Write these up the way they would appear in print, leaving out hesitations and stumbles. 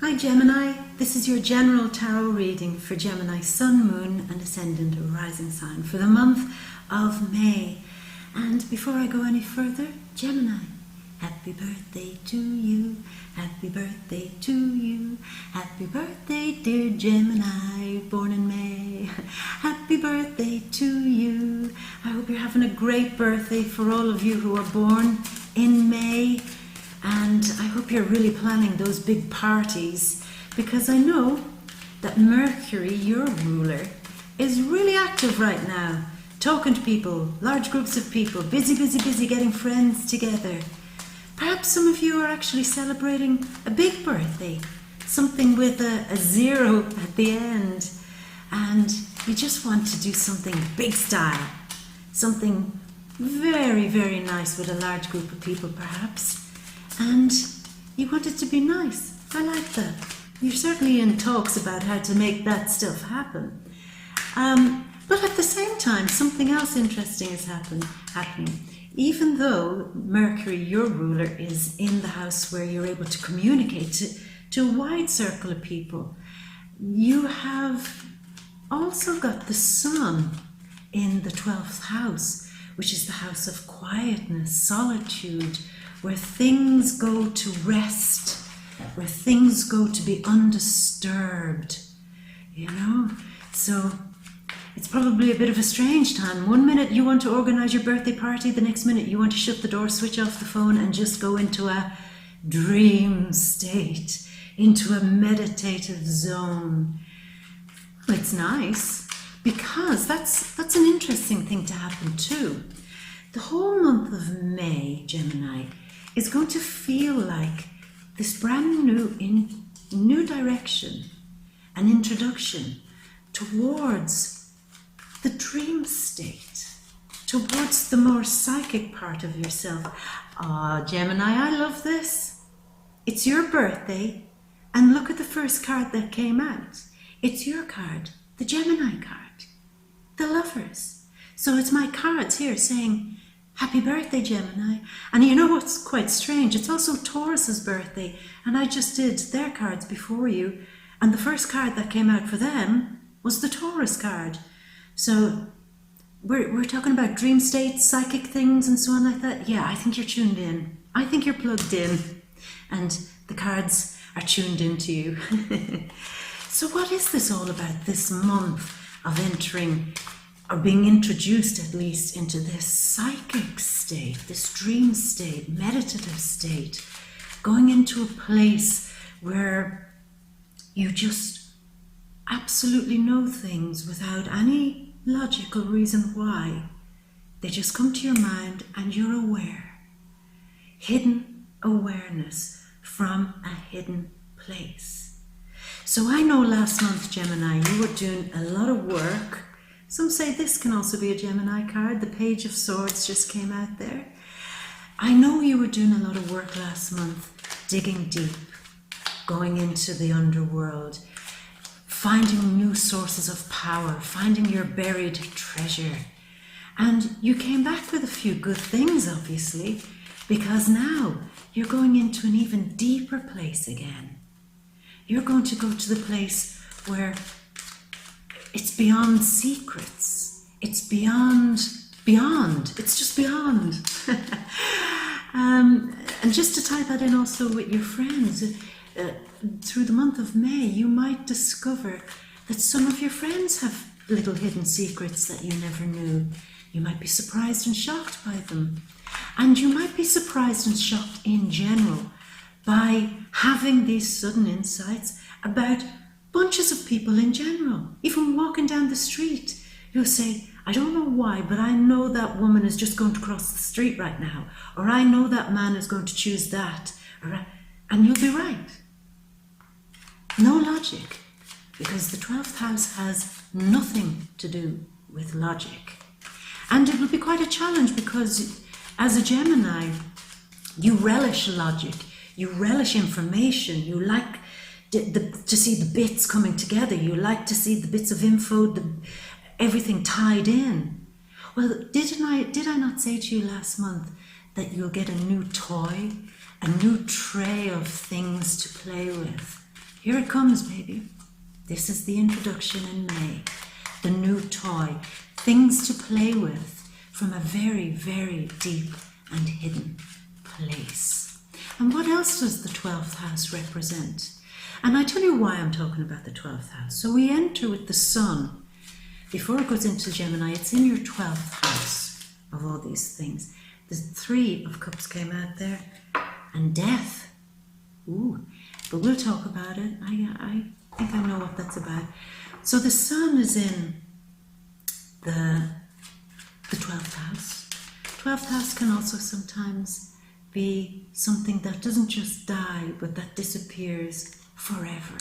Hi Gemini, this is your general tarot reading for Gemini Sun, Moon and Ascendant or Rising sign for the month of May. And before I go any further, Gemini, happy birthday to you, happy birthday to you, happy birthday dear Gemini, born in May, happy birthday to you. I hope you're having a great birthday for all of you who are born in May. And I hope you're really planning those big parties, because I know that Mercury, your ruler, is really active right now, talking to people, large groups of people, busy getting friends together. Perhaps some of you are actually celebrating a big birthday, something with a zero at the end, and you just want to do something big style, something very, very nice with a large group of people perhaps. And you want it to be nice. I like that. You're certainly in talks about how to make that stuff happen. But at the same time, something else interesting is happening. Even though Mercury, your ruler, is in the house where you're able to communicate to a wide circle of people, you have also got the Sun in the 12th house, which is the house of quietness, solitude, where things go to rest, where things go to be undisturbed, you know? So it's probably a bit of a strange time. One minute you want to organize your birthday party, the next minute you want to shut the door, switch off the phone and just go into a dream state, into a meditative zone. It's nice, because that's an interesting thing to happen too. The whole month of May, Gemini, is going to feel like this brand new direction, an introduction towards the dream state, towards the more psychic part of yourself. Ah, Gemini, I love this. It's your birthday, and look at the first card that came out. It's your card, the Gemini card, the Lovers. So it's my cards here saying, happy birthday, Gemini. And you know what's quite strange? It's also Taurus's birthday, and I just did their cards before you, and the first card that came out for them was the Taurus card. So we're talking about dream states, psychic things and so on like that. Yeah, I think you're tuned in. I think you're plugged in, and the cards are tuned into you. So what is this all about, this month of entering, or being introduced at least, into this psychic state, this dream state, meditative state, going into a place where you just absolutely know things without any logical reason why. They just come to your mind and you're aware. Hidden awareness from a hidden place. So I know last month, Gemini, you were doing a lot of work. Some say this can also be a Gemini card. The Page of Swords just came out there. I know you were doing a lot of work last month, digging deep, going into the underworld, finding new sources of power, finding your buried treasure. And you came back with a few good things, obviously, because now you're going into an even deeper place again. You're going to go to the place where it's beyond secrets. It's beyond. It's just beyond. And just to tie that in also with your friends, through the month of May, you might discover that some of your friends have little hidden secrets that you never knew. You might be surprised and shocked by them. And you might be surprised and shocked in general by having these sudden insights about bunches of people in general. Even walking down the street, you'll say, I don't know why, but I know that woman is just going to cross the street right now, or I know that man is going to choose that, and you'll be right. No logic, because the 12th house has nothing to do with logic. And it will be quite a challenge, because as a Gemini, you relish logic, you relish information, you like to see the bits coming together. You like to see the bits of info, everything tied in. Well, did I not say to you last month that you'll get a new toy, a new tray of things to play with? Here it comes, baby. This is the introduction in May. The new toy. Things to play with from a very, very deep and hidden place. And what else does the 12th house represent? And I tell you why I'm talking about the 12th house. So we enter with the sun. Before it goes into Gemini, it's in your 12th house of all these things. The 3 of Cups came out there, and death. Ooh, but we'll talk about it. I think I know what that's about. So the sun is in the 12th house. 12th house can also sometimes be something that doesn't just die, but that disappears forever,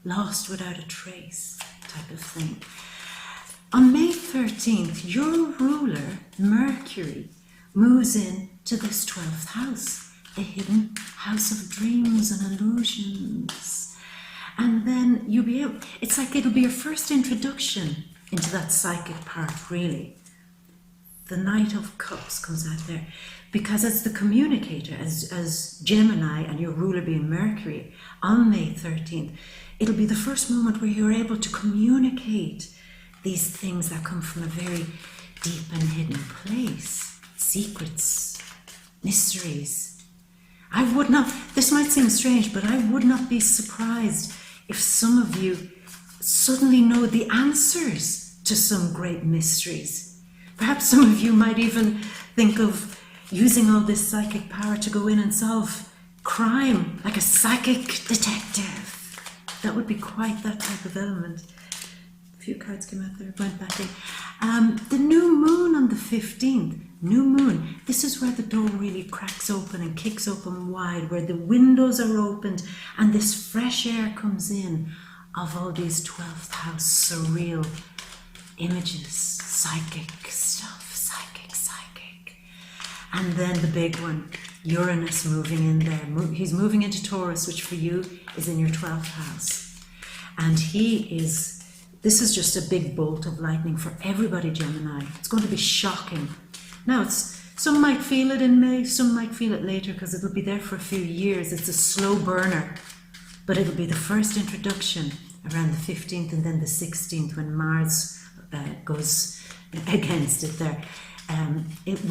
lost without a trace type of thing. On May 13th, your ruler, Mercury, moves in to this 12th house, a hidden house of dreams and illusions. And then you'll be able, it's like it'll be your first introduction into that psychic part, really. The Knight of Cups comes out there. Because as the communicator, as Gemini and your ruler being Mercury, on May 13th, it'll be the first moment where you're able to communicate these things that come from a very deep and hidden place. Secrets, mysteries. I would not, this might seem strange, but I would not be surprised if some of you suddenly know the answers to some great mysteries. Perhaps some of you might even think of using all this psychic power to go in and solve crime, like a psychic detective. That would be quite that type of element. A few cards came out there, went back in. The new moon on the 15th, new moon. This is where the door really cracks open and kicks open wide, where the windows are opened and this fresh air comes in of all these 12th house surreal images, psychic stuff. And then the big one, Uranus moving in there. He's moving into Taurus, which for you is in your 12th house. And this is just a big bolt of lightning for everybody, Gemini. It's going to be shocking. Now, some might feel it in May, some might feel it later because it'll be there for a few years. It's a slow burner, but it'll be the first introduction around the 15th and then the 16th when Mars goes against it there. It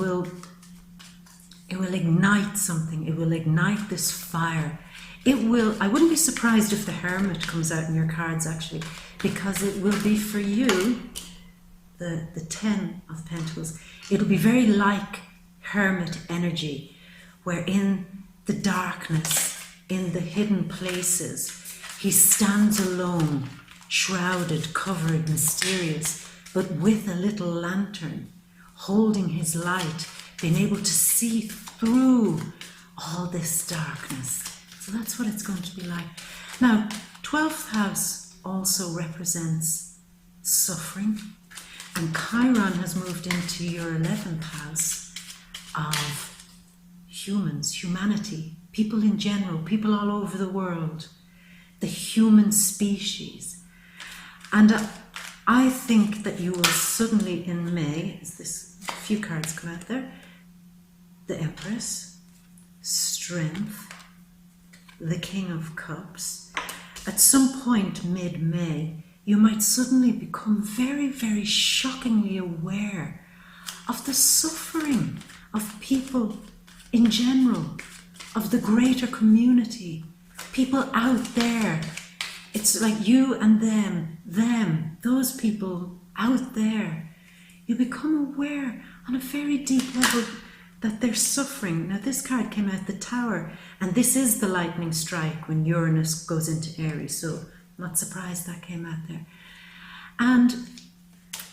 will ignite something. It will ignite this fire. I wouldn't be surprised if the Hermit comes out in your cards, actually, because it will be for you, the 10 of Pentacles. It'll be very like Hermit energy, where in the darkness, in the hidden places, he stands alone, shrouded, covered, mysterious, but with a little lantern, holding his light, being able to see through all this darkness. So that's what it's going to be like. Now, 12th house also represents suffering, and Chiron has moved into your 11th house of humans, humanity, people in general, people all over the world, the human species. And I think that you will suddenly in May, as this few cards come out there, the Empress, Strength, the King of Cups. At some point mid-May, you might suddenly become very, very shockingly aware of the suffering of people in general, of the greater community, people out there. It's like you and them, those people out there. You become aware on a very deep level that they're suffering. Now this card came out, the Tower, and this is the lightning strike when Uranus goes into Aries, so I'm not surprised that came out there. And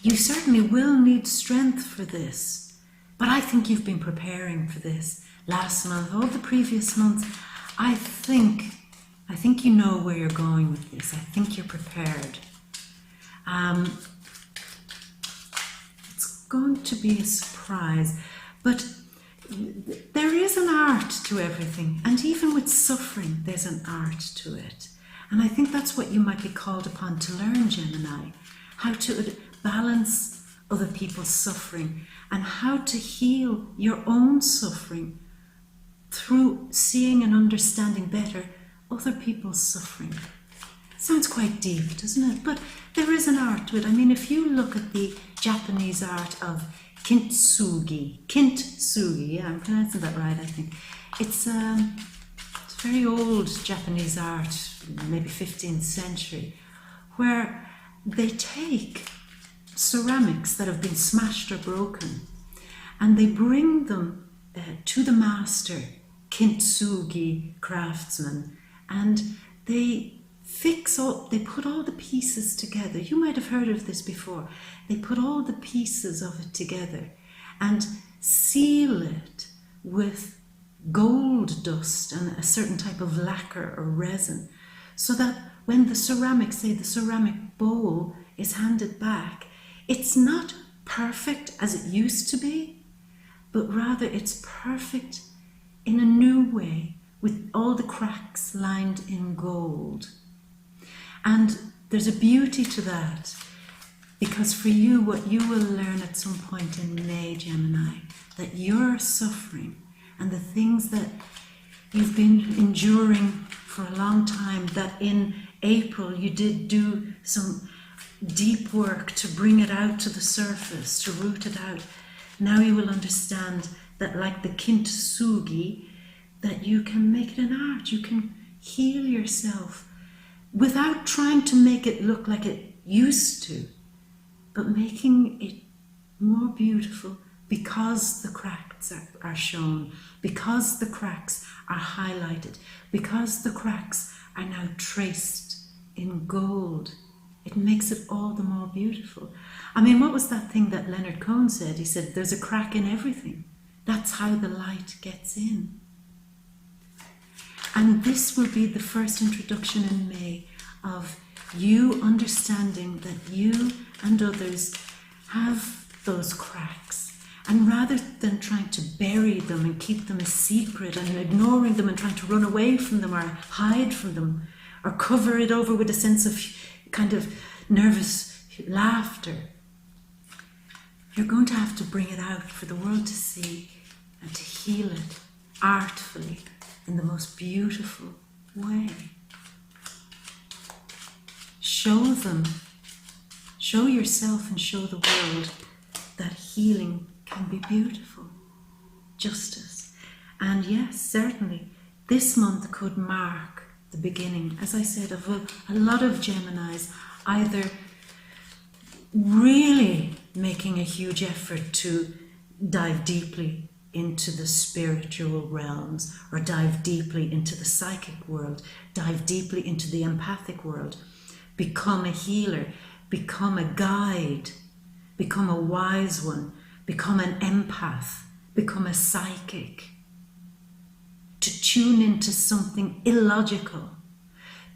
you certainly will need strength for this, but I think you've been preparing for this last month, all the previous months. I think you know where you're going with this. I think you're prepared. It's going to be a surprise, but there is an art to everything, and even with suffering, there's an art to it. And I think that's what you might be called upon to learn, Gemini, how to balance other people's suffering and how to heal your own suffering through seeing and understanding better other people's suffering. Sounds quite deep, doesn't it? But there is an art to it. I mean, if you look at the Japanese art of kintsugi, yeah, I'm pronouncing that right, I think. It's very old Japanese art, maybe 15th century, where they take ceramics that have been smashed or broken and they bring them to the master, kintsugi craftsman, and they put all the pieces together. You might have heard of this before. They put all the pieces of it together and seal it with gold dust and a certain type of lacquer or resin, so that when the ceramic, say the ceramic bowl, is handed back, it's not perfect as it used to be, but rather it's perfect in a new way with all the cracks lined in gold. And there's a beauty to that, because for you, what you will learn at some point in May, Gemini, that your suffering and the things that you've been enduring for a long time, that in April you did do some deep work to bring it out to the surface, to root it out. Now you will understand that, like the kintsugi, that you can make it an art. You can heal yourself without trying to make it look like it used to, but making it more beautiful because the cracks are shown, because the cracks are highlighted, because the cracks are now traced in gold. It makes it all the more beautiful. I mean, what was that thing that Leonard Cohen said? He said, there's a crack in everything. That's how the light gets in. And this will be the first introduction in May of you understanding that you and others have those cracks. And rather than trying to bury them and keep them a secret and ignoring them and trying to run away from them or hide from them or cover it over with a sense of kind of nervous laughter, you're going to have to bring it out for the world to see and to heal it artfully in the most beautiful way. Show them, show yourself and show the world that healing can be beautiful. Justice. And yes, certainly, this month could mark the beginning, as I said, of a lot of Geminis either really making a huge effort to dive deeply into the spiritual realms, or dive deeply into the psychic world, dive deeply into the empathic world, become a healer, become a guide, become a wise one, become an empath, become a psychic, to tune into something illogical,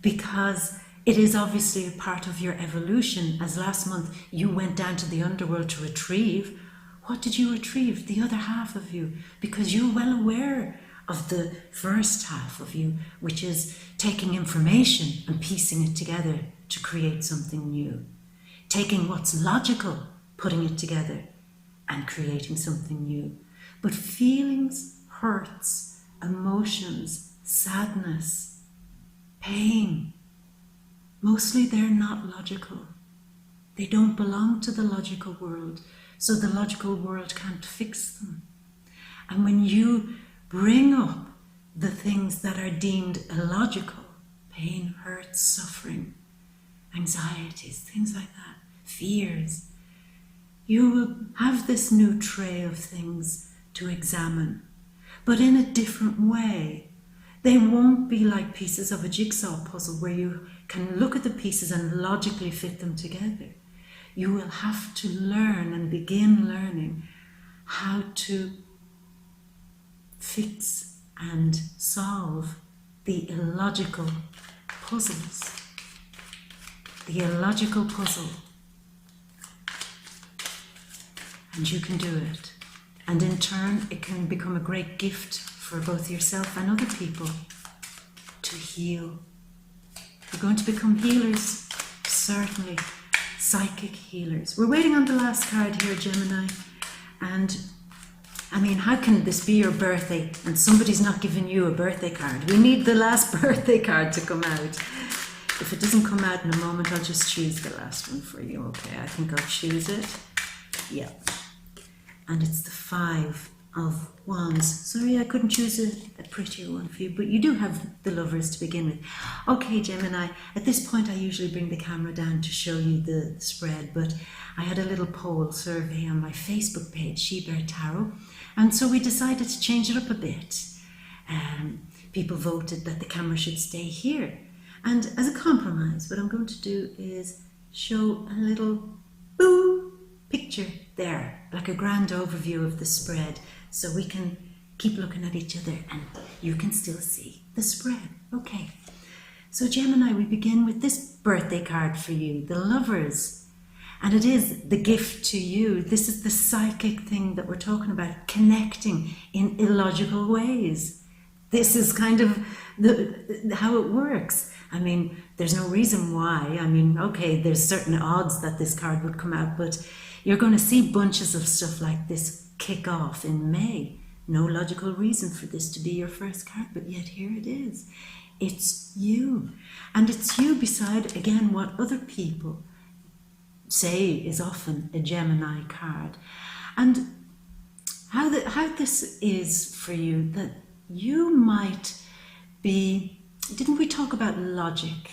because it is obviously a part of your evolution. As last month you went down to the underworld to retrieve. What did you retrieve? The other half of you, because you're well aware of the first half of you, which is taking information and piecing it together to create something new. Taking what's logical, putting it together and creating something new. But feelings, hurts, emotions, sadness, pain, mostly they're not logical. They don't belong to the logical world, so the logical world can't fix them. And when you bring up the things that are deemed illogical, pain, hurt, suffering, anxieties, things like that, fears, you will have this new tray of things to examine, but in a different way. They won't be like pieces of a jigsaw puzzle where you can look at the pieces and logically fit them together. You will have to learn and begin learning how to fix and solve the illogical puzzles. The illogical puzzle. And you can do it. And in turn, it can become a great gift for both yourself and other people to heal. You're going to become healers, certainly. Psychic healers. We're waiting on the last card here, Gemini. And I mean, how can this be your birthday and somebody's not giving you a birthday card? We need the last birthday card to come out. if it doesn't come out in a moment, I'll just choose the last one for you. Okay, I think I'll choose it. Yeah. And it's the 5 of Wands. Sorry, I couldn't choose a prettier one for you, but you do have the Lovers to begin with. Okay, Gemini, at this point I usually bring the camera down to show you the spread, but I had a little poll survey on my Facebook page, She Bear Tarot, and so we decided to change it up a bit. People voted that the camera should stay here. And as a compromise, what I'm going to do is show a little picture there, like a grand overview of the spread, so we can keep looking at each other and you can still see the spread. Okay, so Gemini, we begin with this birthday card for you, the Lovers, and it is the gift to you. This is the psychic thing that we're talking about, connecting in illogical ways. This is kind of how it works. I mean, there's no reason why. I mean, okay, there's certain odds that this card would come out, but you're going to see bunches of stuff like this kick off in May. No logical reason for this to be your first card, but yet here it is. It's you. And it's you beside, again, what other people say is often a Gemini card. And how this is for you, that you might be, didn't we talk about logic?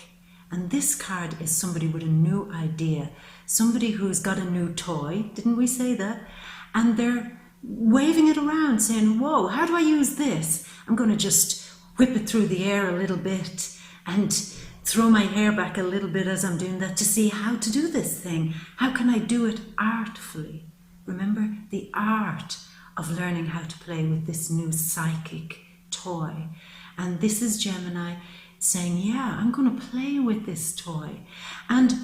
And this card is somebody with a new idea, somebody who's got a new toy, didn't we say that? And they're waving it around saying, whoa, how do I use this? I'm going to just whip it through the air a little bit and throw my hair back a little bit as I'm doing that to see how to do this thing. How can I do it artfully? Remember the art of learning how to play with this new psychic toy. And this is Gemini saying, yeah, I'm going to play with this toy. And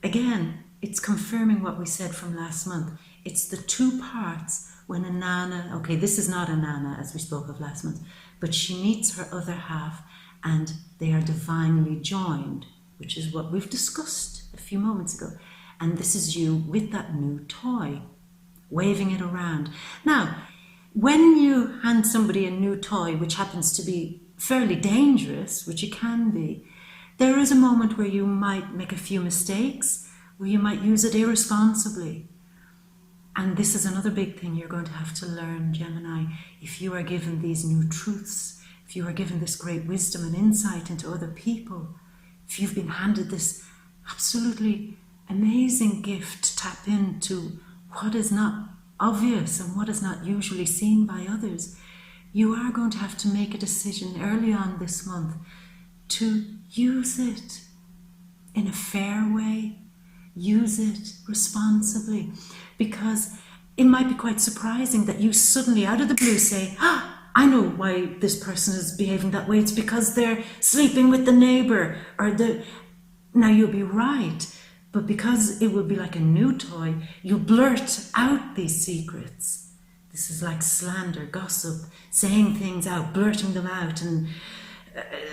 again, it's confirming what we said from last month. It's the 2 parts when a Nana, okay, this is not a Nana as we spoke of last month, but she meets her other half and they are divinely joined, which is what we've discussed a few moments ago. And this is you with that new toy, waving it around. Now, when you hand somebody a new toy, which happens to be fairly dangerous, which it can be, there is a moment where you might make a few mistakes, where you might use it irresponsibly. And this is another big thing you're going to have to learn, Gemini. If you are given these new truths, if you are given this great wisdom and insight into other people, if you've been handed this absolutely amazing gift to tap into what is not obvious and what is not usually seen by others, you are going to have to make a decision early on this month to use it in a fair way, use it responsibly, because it might be quite surprising that you suddenly out of the blue say, I know why this person is behaving that way. It's because they're sleeping with the neighbor or now you'll be right, but because it will be like a new toy, you blurt out these secrets. This is like slander, gossip, saying things out, blurting them out and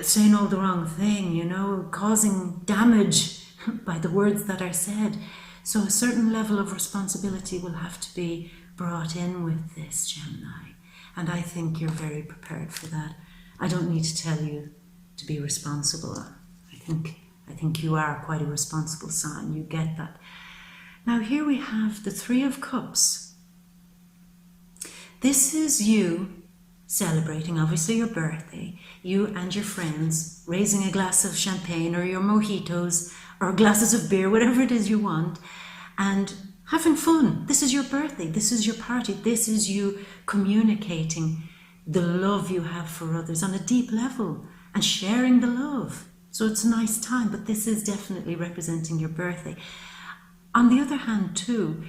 saying all the wrong thing, you know, causing damage by the words that are said. So a certain level of responsibility will have to be brought in with this, Gemini. And I think you're very prepared for that. I don't need to tell you to be responsible. I think you are quite a responsible sign. You get that. Now here we have the 3 of Cups. This is you celebrating, obviously, your birthday. You and your friends raising a glass of champagne or your mojitos or glasses of beer, whatever it is you want, and having fun. This is your birthday. This is your party. This is you communicating the love you have for others on a deep level and sharing the love. So it's a nice time, but this is definitely representing your birthday. On the other hand, too,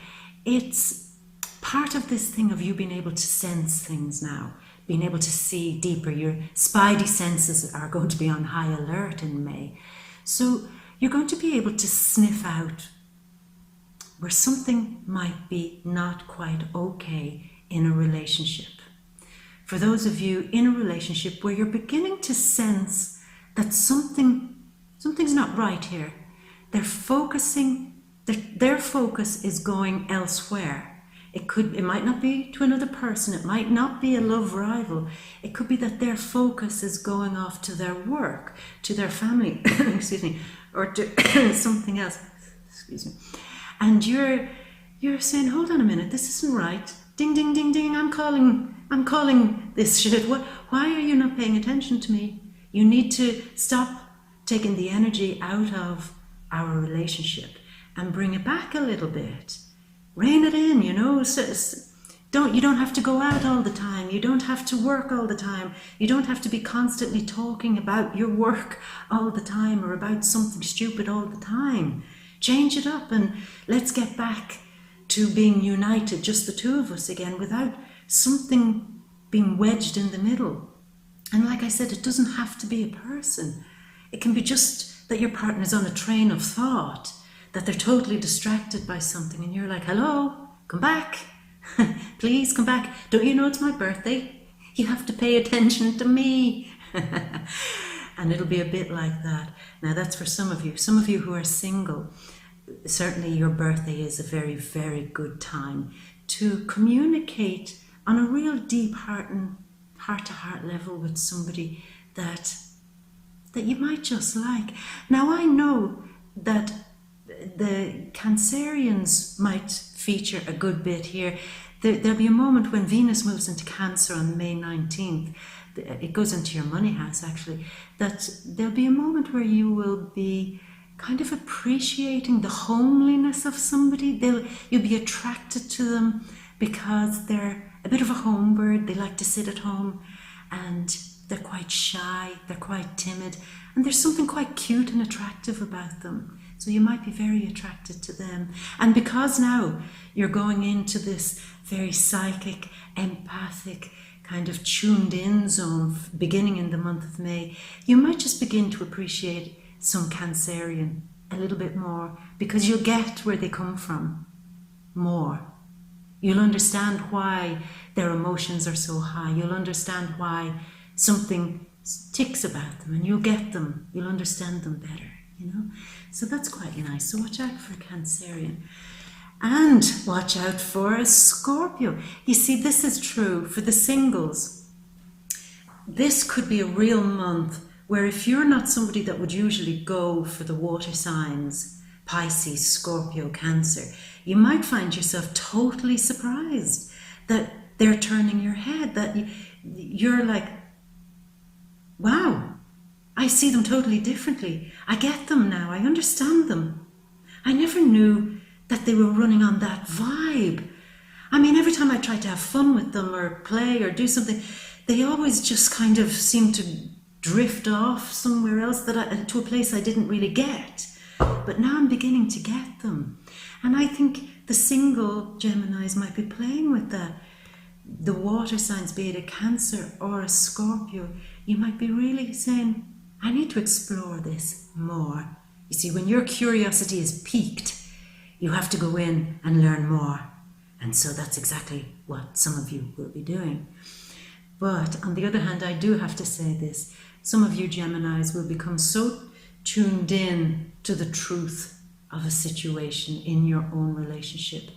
it's part of this thing of you being able to sense things now, being able to see deeper. Your spidey senses are going to be on high alert in May. So you're going to be able to sniff out where something might be not quite okay in a relationship. For those of you in a relationship where you're beginning to sense that something's not right here, their focus is going elsewhere. It might not be to another person. It might not be a love rival. It could be that their focus is going off to their work, to their family, excuse me, or to something else, excuse me. And you're saying, hold on a minute, this isn't right. Ding, ding, ding, ding, I'm calling this shit. Why are you not paying attention to me? You need to stop taking the energy out of our relationship and bring it back a little bit. Rein it in, you know. You don't have to go out all the time. You don't have to work all the time. You don't have to be constantly talking about your work all the time or about something stupid all the time. Change it up and let's get back to being united, just the two of us again, without something being wedged in the middle. And like I said, it doesn't have to be a person. It can be just that your partner's on a train of thought, that they're totally distracted by something and you're like, hello, come back. Please come back. Don't you know it's my birthday? You have to pay attention to me. And it'll be a bit like that. Now that's for some of you. Some of you who are single, certainly your birthday is a very, very good time to communicate on a real deep heart-to-heart level with somebody that you might just like. Now I know that the Cancerians might feature a good bit here. There'll be a moment when Venus moves into Cancer on May 19th. It goes into your money house, actually. That there'll be a moment where you will be kind of appreciating the homeliness of somebody. You'll be attracted to them because they're a bit of a home bird. They like to sit at home and they're quite shy, they're quite timid, and there's something quite cute and attractive about them. So you might be very attracted to them. And because now you're going into this very psychic, empathic, kind of tuned in zone beginning in the month of May, you might just begin to appreciate some Cancerian a little bit more, because you'll get where they come from more. You'll understand why their emotions are so high. You'll understand why something ticks about them, and you'll get them. You'll understand them better, you know. So that's quite nice. So watch out for a Cancerian. And watch out for a Scorpio. You see, this is true for the singles. This could be a real month where if you're not somebody that would usually go for the water signs, Pisces, Scorpio, Cancer, you might find yourself totally surprised that they're turning your head, that you're like, wow, I see them totally differently. I get them now. I understand them. I never knew that they were running on that vibe. I mean, every time I tried to have fun with them or play or do something, they always just kind of seem to drift off somewhere else, to a place I didn't really get. But now I'm beginning to get them. And I think the single Geminis might be playing with that. The water signs, be it a Cancer or a Scorpio, you might be really saying, I need to explore this more. You see, when your curiosity is piqued, you have to go in and learn more. And so that's exactly what some of you will be doing. But on the other hand, I do have to say this. Some of you Geminis will become so tuned in to the truth of a situation in your own relationship,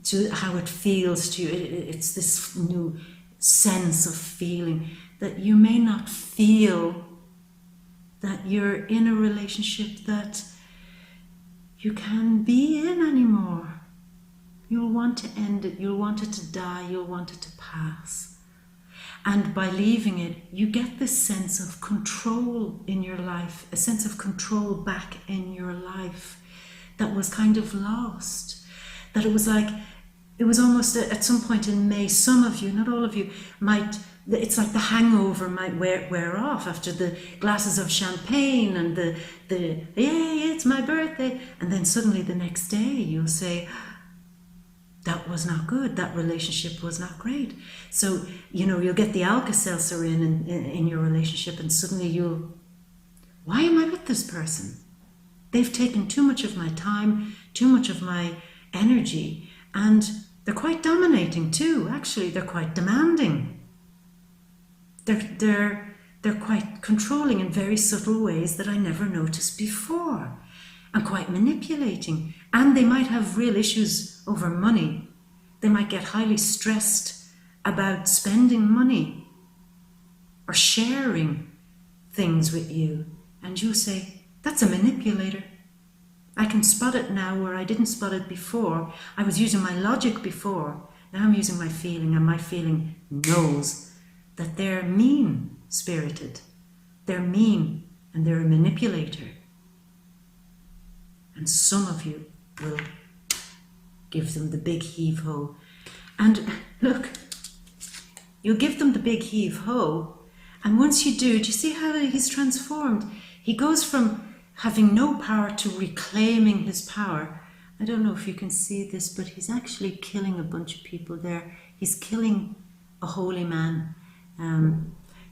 to how it feels to you. It's this new sense of feeling that you may not feel that you're in a relationship that you can be in anymore. You'll want to end it, you'll want it to die, you'll want it to pass. And by leaving it, you get this sense of control in your life, a sense of control back in your life that was kind of lost. That it was almost at some point in May, some of you, not all of you, it's like the hangover might wear off after the glasses of champagne and the yay, it's my birthday. And then suddenly the next day you'll say, that was not good, that relationship was not great. So, you'll get the Alka-Seltzer in your relationship, and suddenly why am I with this person? They've taken too much of my time, too much of my energy, and they're quite dominating too, actually. They're quite demanding. They're quite controlling in very subtle ways that I never noticed before, and quite manipulating. And they might have real issues over money They might get highly stressed about spending money or sharing things with you. And you say, that's a manipulator. I can spot it now where I didn't spot it before. I was using my logic before. Now I'm using my feeling, and my feeling knows that they're mean-spirited. They're mean, and they're a manipulator. And some of you will give them the big heave-ho. And look, you'll give them the big heave-ho, and once you do you see how he's transformed? He goes from having no power to reclaiming his power. I don't know if you can see this, but he's actually killing a bunch of people there. He's killing a holy man.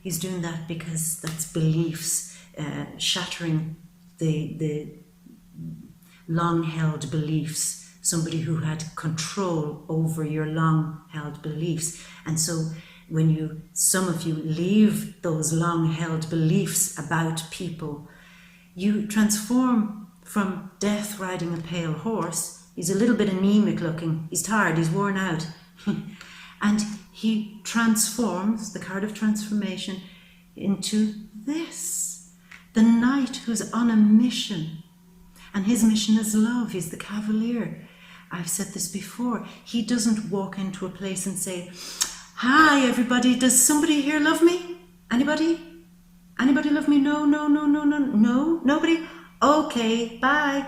He's doing that because that's beliefs, shattering the long-held beliefs, somebody who had control over your long-held beliefs. And so when some of you leave those long-held beliefs about people, you transform from Death riding a pale horse. He's a little bit anemic looking, he's tired, he's worn out. And he transforms, the card of transformation, into this. The knight who's on a mission. And his mission is love. He's the cavalier. I've said this before. He doesn't walk into a place and say, hi everybody, does somebody here love me? Anybody? Anybody love me? No, no, no, no, no, no, nobody? Okay, bye.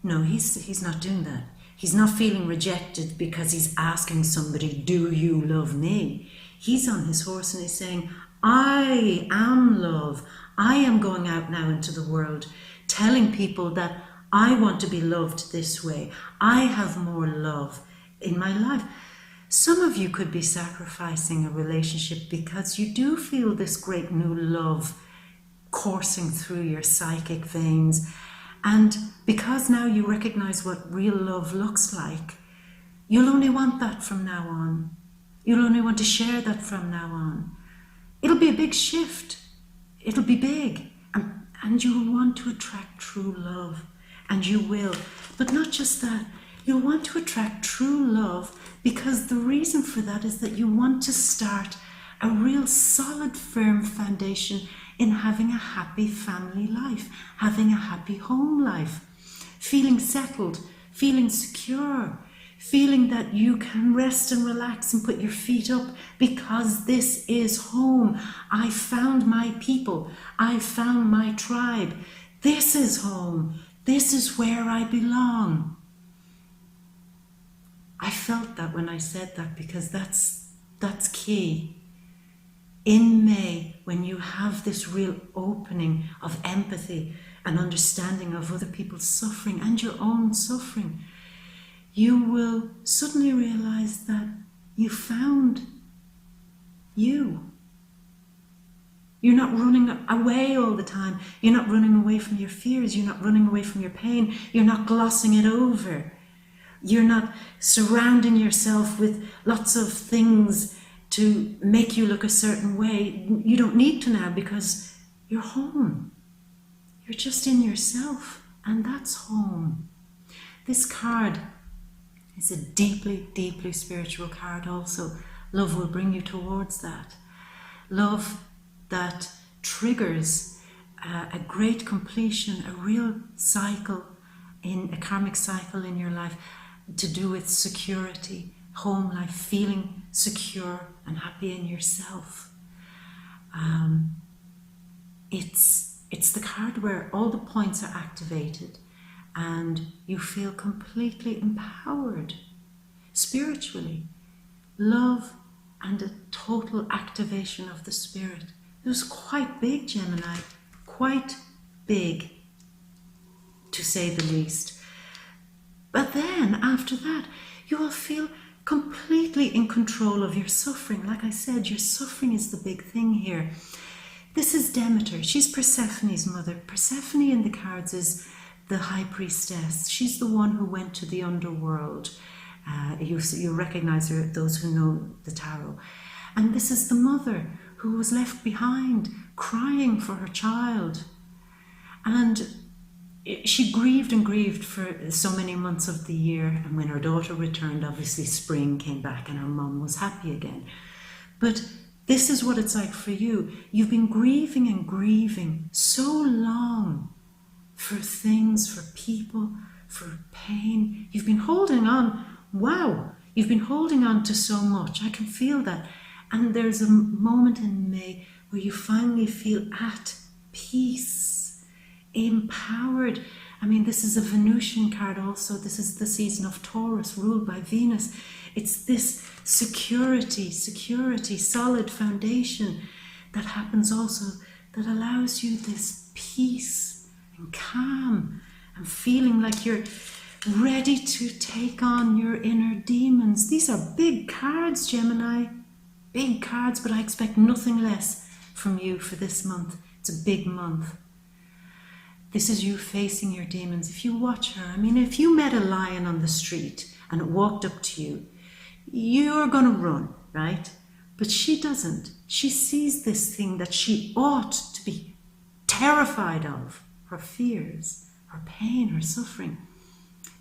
No, he's not doing that. He's not feeling rejected because he's asking somebody, do you love me? He's on his horse and he's saying, I am love. I am going out now into the world, telling people that I want to be loved this way. I have more love in my life. Some of you could be sacrificing a relationship because you do feel this great new love coursing through your psychic veins. And because now you recognize what real love looks like, you'll only want that from now on. You'll only want to share that from now on. It'll be a big shift. It'll be big. And you'll want to attract true love. And you will. But not just that. You'll want to attract true love because the reason for that is that you want to start a real solid, firm foundation in having a happy family life, having a happy home life, feeling settled, feeling secure, feeling that you can rest and relax and put your feet up because this is home. I found my people. I found my tribe. This is home. This is where I belong. I felt that when I said that because that's key. In May, when you have this real opening of empathy and understanding of other people's suffering and your own suffering, you will suddenly realize that you found you. You're not running away all the time. You're not running away from your fears. You're not running away from your pain. You're not glossing it over. You're not surrounding yourself with lots of things to make you look a certain way. You don't need to now because you're home. You're just in yourself, and that's home. This card is a deeply, deeply spiritual card also. Love will bring you towards that. Love that triggers a great completion, a real cycle, in a karmic cycle in your life to do with security, home life, feeling secure and happy in yourself. It's the card where all the points are activated and you feel completely empowered spiritually. Love and a total activation of the spirit. It was quite big, Gemini, quite big, to say the least. But then, after that, you will feel completely in control of your suffering. Like I said, your suffering is the big thing here. This is Demeter. She's Persephone's mother. Persephone in the cards is the high priestess. She's the one who went to the underworld. You recognize her, those who know the tarot. And this is the mother who was left behind, crying for her child. And she grieved and grieved for so many months of the year, and when her daughter returned, obviously spring came back and her mum was happy again. But this is what it's like for you. You've been grieving and grieving so long for things, for people, for pain. You've been holding on. Wow, you've been holding on to so much. I can feel that. And there's a moment in May where you finally feel at peace, empowered. I mean, this is a Venusian card also. This is the season of Taurus, ruled by Venus. It's this security, solid foundation that happens also, that allows you this peace and calm and feeling like you're ready to take on your inner demons. These are big cards, Gemini. Big cards, but I expect nothing less from you for this month. It's a big month. This is you facing your demons. If you watch her, I mean, if you met a lion on the street and it walked up to you, you're going to run, right? But she doesn't. She sees this thing that she ought to be terrified of, her fears, her pain, her suffering.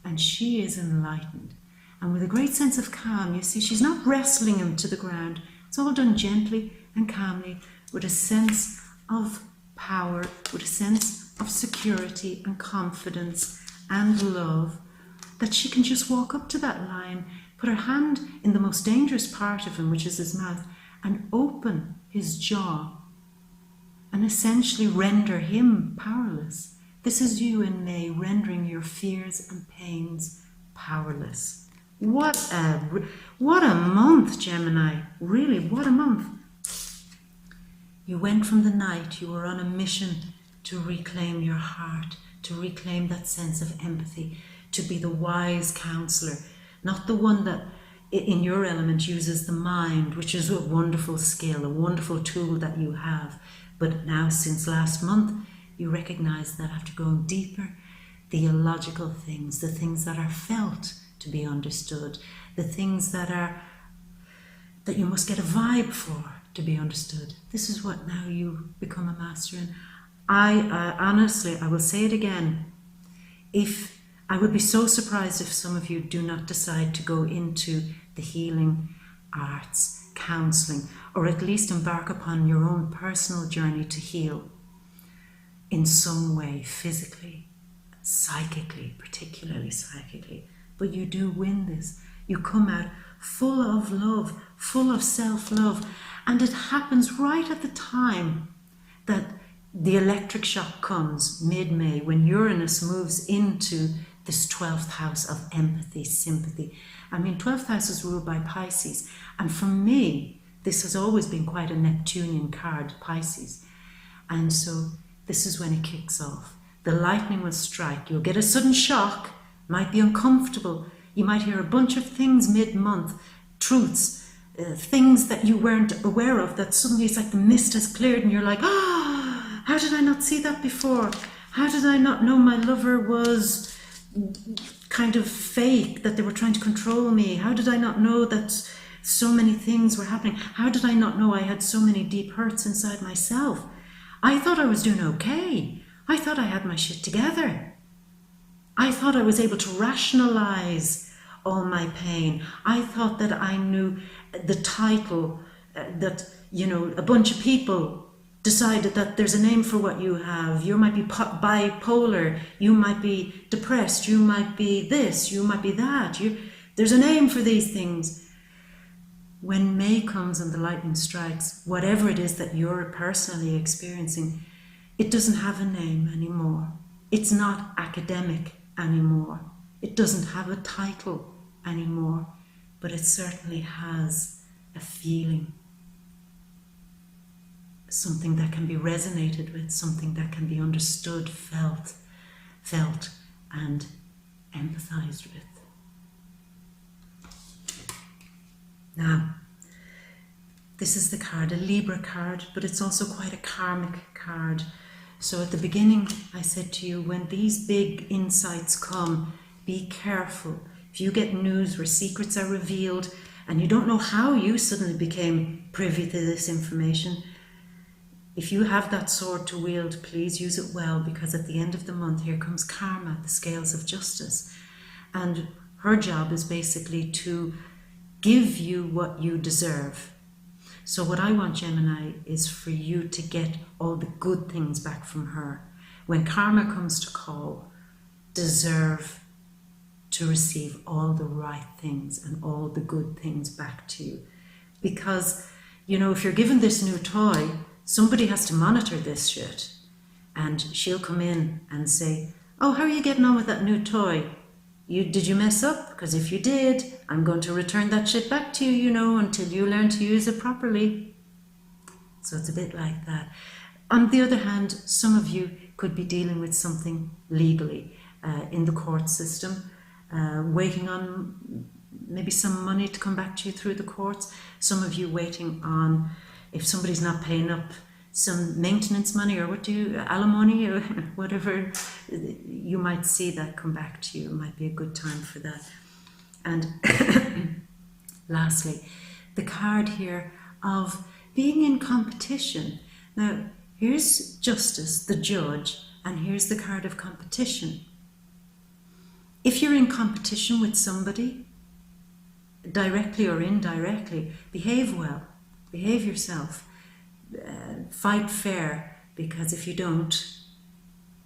And she is enlightened. And with a great sense of calm, you see, she's not wrestling him to the ground. It's all done gently and calmly, with a sense of power, with a sense of security and confidence and love, that she can just walk up to that lion, put her hand in the most dangerous part of him, which is his mouth, and open his jaw and essentially render him powerless. This is you in May, rendering your fears and pains powerless. What a month, Gemini. Really, what a month. You went from the night, you were on a mission to reclaim your heart, to reclaim that sense of empathy, to be the wise counselor, not the one that in your element uses the mind, which is a wonderful skill, a wonderful tool that you have. But now, since last month, you recognize that after going deeper, the illogical things, the things that are felt to be understood, the things that you must get a vibe for to be understood. This is what now you become a master in. Honestly, I will say it again, I would be so surprised if some of you do not decide to go into the healing arts, counselling, or at least embark upon your own personal journey to heal in some way, physically, psychically, particularly psychically. But you do win this. You come out full of love, full of self-love, and it happens right at the time that the electric shock comes, mid-May, when Uranus moves into this 12th house of empathy, sympathy. I mean, 12th house is ruled by Pisces, and for me, this has always been quite a Neptunian card, Pisces. And so this is when it kicks off. The lightning will strike. You'll get a sudden shock, might be uncomfortable. You might hear a bunch of things mid-month, truths, things that you weren't aware of, that suddenly it's like the mist has cleared and you're like, how did I not see that before? How did I not know my lover was kind of fake, that they were trying to control me? How did I not know that so many things were happening? How did I not know I had so many deep hurts inside myself? I thought I was doing okay. I thought I had my shit together. I thought I was able to rationalize all my pain. I thought that I knew the title, that, you know, a bunch of people decided that there's a name for what you have. You might be bipolar, you might be depressed, you might be this, you might be that. There's a name for these things. When May comes and the lightning strikes, whatever it is that you're personally experiencing, it doesn't have a name anymore. It's not academic anymore. It doesn't have a title anymore, but it certainly has a feeling. Something that can be resonated with, something that can be understood, felt, and empathized with. Now, this is the card, a Libra card, but it's also quite a karmic card. So at the beginning, I said to you, when these big insights come, be careful. If you get news where secrets are revealed and you don't know how you suddenly became privy to this information, if you have that sword to wield, please use it well, because at the end of the month, here comes karma, the scales of justice. And her job is basically to give you what you deserve. So what I want, Gemini, is for you to get all the good things back from her. When karma comes to call, deserve to receive all the right things and all the good things back to you. Because, you know, if you're given this new toy, somebody has to monitor this shit. And she'll come in and say, oh, how are you getting on with that new toy? Did you mess up? Because if you did, I'm going to return that shit back to you, you know, until you learn to use it properly. So it's a bit like that. On the other hand, some of you could be dealing with something legally in the court system, waiting on maybe some money to come back to you through the courts. Some of you waiting on, if somebody's not paying up, some maintenance money, or alimony, or whatever, you might see that come back to you. It might be a good time for that. And lastly, the card here of being in competition. Now, here's justice, the judge, and here's the card of competition. If you're in competition with somebody, directly or indirectly, behave well, behave yourself. Fight fair, because if you don't,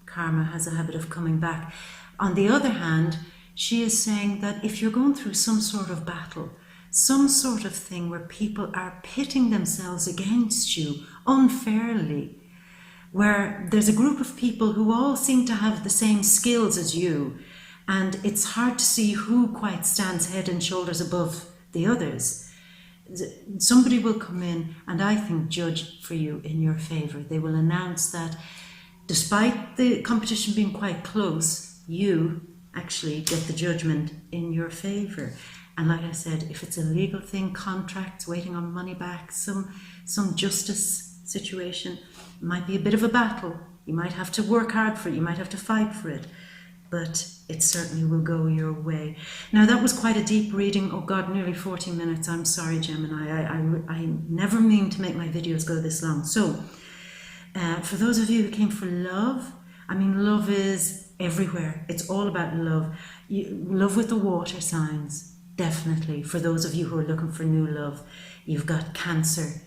karma has a habit of coming back. On the other hand, she is saying that if you're going through some sort of battle, some sort of thing where people are pitting themselves against you unfairly, where there's a group of people who all seem to have the same skills as you, and it's hard to see who quite stands head and shoulders above the others, somebody will come in and I think judge for you in your favor. They will announce that despite the competition being quite close, you actually get the judgment in your favor. And like I said, if it's a legal thing, contracts, waiting on money back, some justice situation, it might be a bit of a battle. You might have to work hard for it, you might have to fight for it, but it certainly will go your way. Now, that was quite a deep reading. Oh God, nearly 40 minutes. I'm sorry, Gemini. I never mean to make my videos go this long. So, for those of you who came for love, I mean, love is everywhere. It's all about love. Love with the water signs, definitely. For those of you who are looking for new love, you've got Cancer,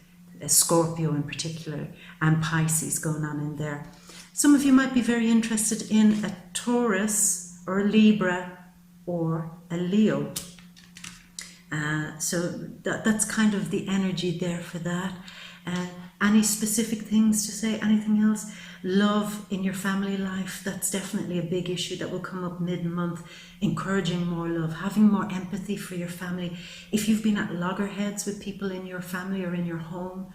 Scorpio in particular, and Pisces going on in there. Some of you might be very interested in a Taurus or a Libra or a Leo. So that's kind of the energy there for that. Any specific things to say? Anything else? Love in your family life, that's definitely a big issue that will come up mid-month. Encouraging more love, having more empathy for your family. If you've been at loggerheads with people in your family or in your home,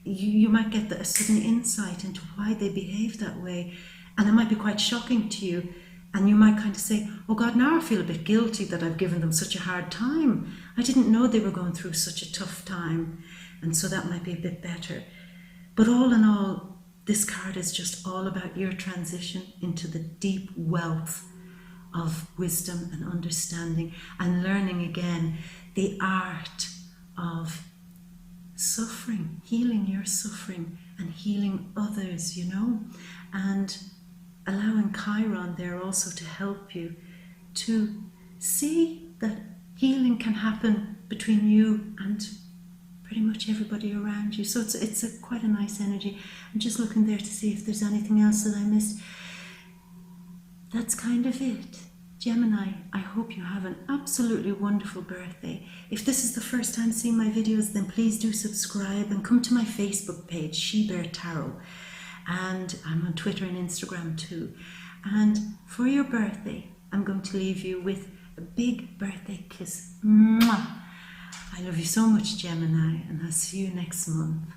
you might get a sudden insight into why they behave that way, and it might be quite shocking to you, and you might kind of say, oh God, now I feel a bit guilty that I've given them such a hard time. I didn't know they were going through such a tough time, and so that might be a bit better. But all in all, this card is just all about your transition into the deep wealth of wisdom and understanding, and learning again the art of suffering, healing your suffering and healing others, you know, and allowing Chiron there also to help you to see that healing can happen between you and pretty much everybody around you. So it's quite a nice energy. I'm just looking there to see if there's anything else that I missed. That's kind of it. Gemini, I hope you have an absolutely wonderful birthday. If this is the first time seeing my videos, then please do subscribe and come to my Facebook page, She Bear Tarot. And I'm on Twitter and Instagram too. And for your birthday, I'm going to leave you with a big birthday kiss. Mwah! I love you so much, Gemini, and I'll see you next month.